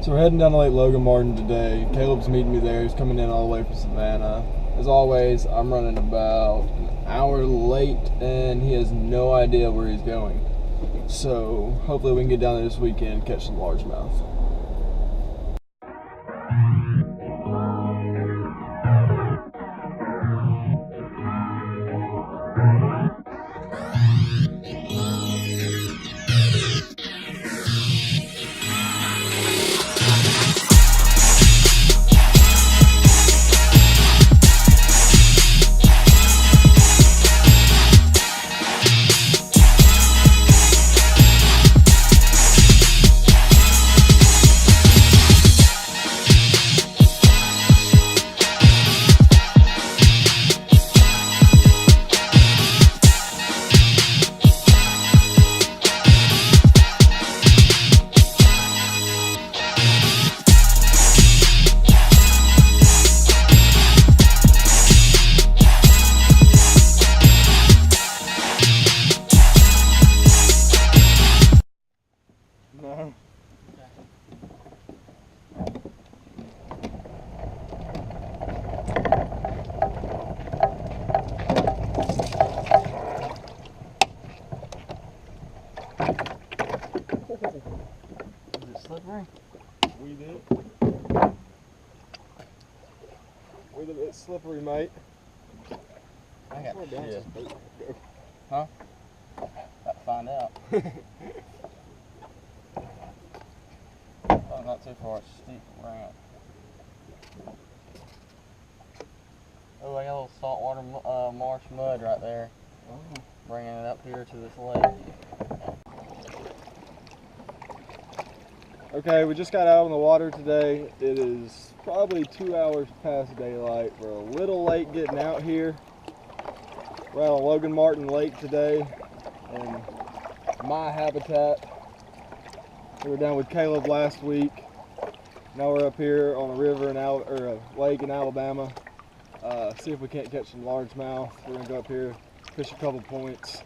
So we're heading down to Lake Logan Martin today. Caleb's meeting me there. He's coming in all the way from Savannah. As always, I'm running about an hour late and he has no idea where he's going. So hopefully we can get down there this weekend and catch some largemouth. No. Is it slippery? We did. We're a bit slippery, mate. I got shit. Go. Huh? Got to find out. Oh, not too far, it's a steep ramp. Oh, I got a little saltwater marsh mud right there. Bringing it up here to this lake. Okay, we just got out on the water today. It is probably 2 hours past daylight. We're a little late getting out here. We're out on Logan Martin Lake today in my habitat. We were down with Caleb last week. Now we're up here on a river or a lake in Alabama. See if we can't catch some largemouth. We're gonna go up here, fish a couple points,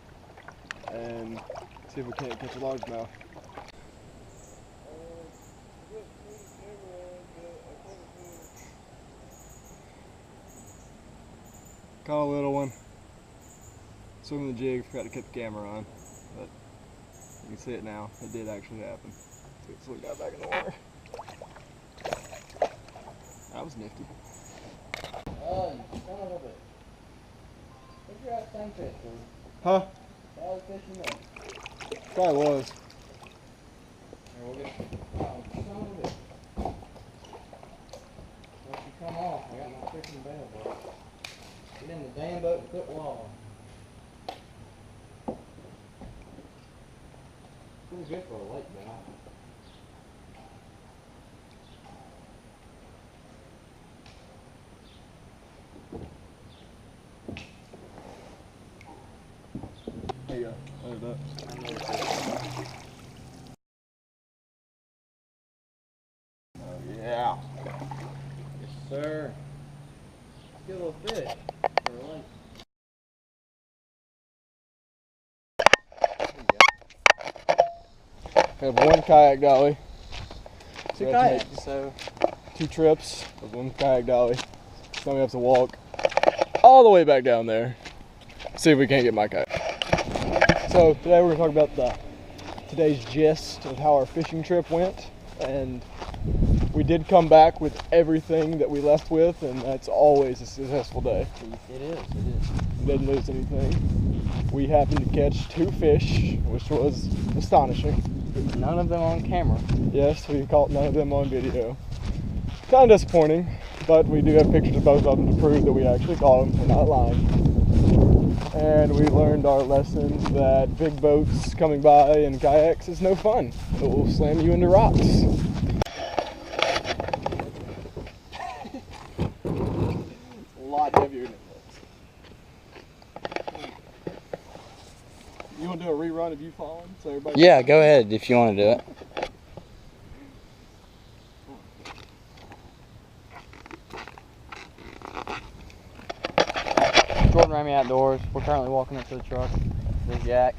and see if we can't catch a largemouth. Caught a little one. Swimming the jig, forgot to keep the camera on, but you can see it now. It did actually happen. So we got back in the water. That was nifty. Oh, you son of a bitch. Where'd you have sunfish, dude? Huh? I was fishing there. Probably was. Here, we'll get. Oh, son of a bitch. Once you come off, I got my freaking bail boat. Get in the damn boat and put log. Feels good for a lake now. There you go. Load it up. Oh yeah. Yes, sir. Good little fish for a lake. We have one kayak dolly. Two We have to kayaks, make so 2 trips with one kayak dolly. Then we have to walk all the way back down there. See if we can't get my kayak. So today we're going to talk about today's gist of how our fishing trip went, and we did come back with everything that we left with, and that's always a successful day. it is. We didn't lose anything. We happened to catch 2 fish, which was astonishing. None of them on camera. Yes, we caught none of them on video. Kind of disappointing, but we do have pictures of both of them to prove that we actually caught them. We're not lying. And we learned our lessons that big boats coming by in kayaks is no fun. It will slam you into rocks. A lot heavier than it looks. You want to do a rerun of you falling? So everybody. Yeah, go ahead if you want to do it. Jordan Ramey Outdoors. We're currently walking up to the truck. There's Jack.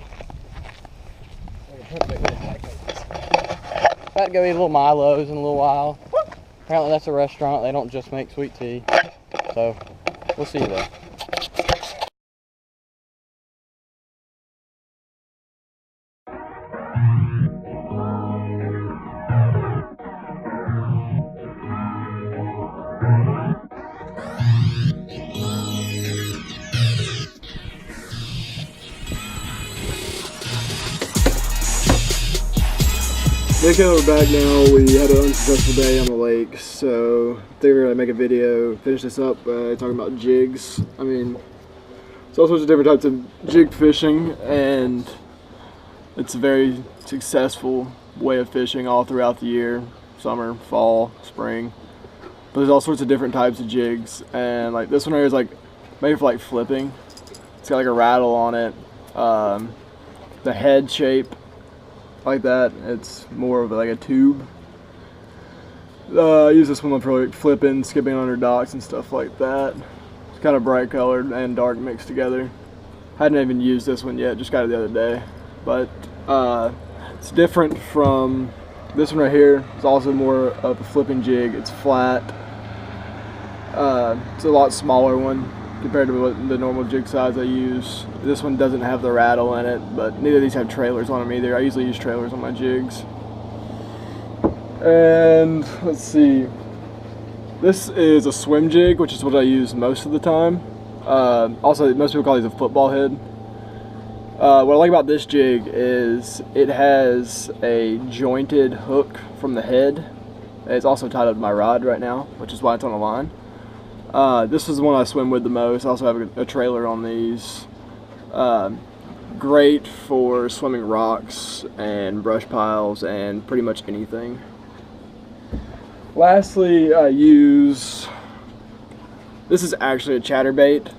About to go eat a little Milo's in a little while. Apparently that's a restaurant. They don't just make sweet tea. So we'll see you there. Okay, we're back now. We had an unsuccessful day on the lake, so I think we're gonna make a video, finish this up, talking about jigs. I mean, there's all sorts of different types of jig fishing, and it's a very successful way of fishing all throughout the year, summer, fall, spring. But there's all sorts of different types of jigs, and like this one here is like made for like flipping. It's got like a rattle on it. The head shape, like that, it's more of like a tube. I use this one for like flipping, skipping under docks and stuff like that. It's kind of bright colored and dark mixed together. Hadn't even used this one yet, just got it the other day. But it's different from this one right here. It's also more of a flipping jig. It's flat. It's a lot smaller one compared to the normal jig size I use. This one doesn't have the rattle in it, but neither of these have trailers on them either. I usually use trailers on my jigs. And let's see, this is a swim jig, which is what I use most of the time. Also, most people call these a football head. What I like about this jig is it has a jointed hook from the head. It's also tied up to my rod right now, which is why it's on the line. This is the one I swim with the most. I also have a trailer on these. Great for swimming rocks and brush piles and pretty much anything. Lastly, I use, this is actually a chatterbait.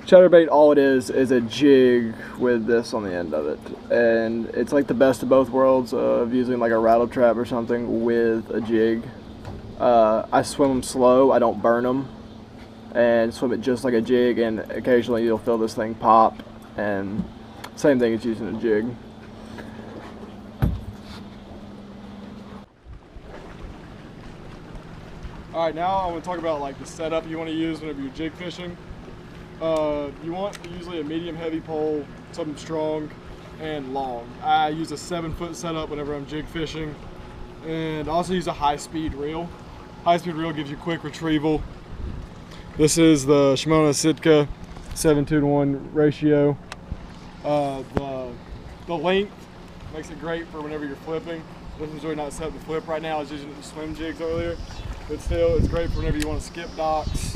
Chatterbait, all it is a jig with this on the end of it. And it's like the best of both worlds of using like a rattle trap or something with a jig. I swim them slow, I don't burn them, and swim it just like a jig, and occasionally you'll feel this thing pop, and same thing as using a jig. Alright, now I want to talk about like the setup you want to use whenever you're jig fishing. You want usually a medium heavy pole, something strong and long. I use a 7-foot setup whenever I'm jig fishing, and also use a high-speed reel. High-speed reel gives you quick retrieval. This is the Shimano Sitka 7:2-to-1 ratio. The length makes it great for whenever you're flipping. This one's really not set up to flip right now. I was using it to swim jigs earlier, but still, it's great for whenever you want to skip docks.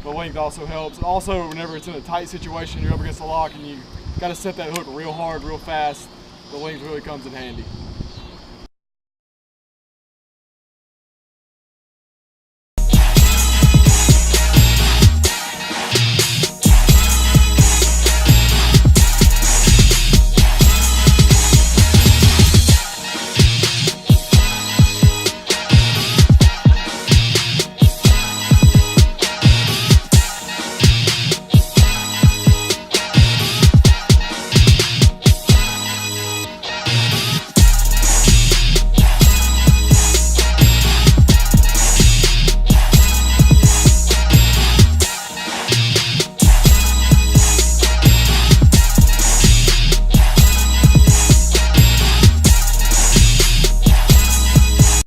The length also helps. And also, whenever it's in a tight situation, you're up against a lock and you got to set that hook real hard, real fast, the length really comes in handy.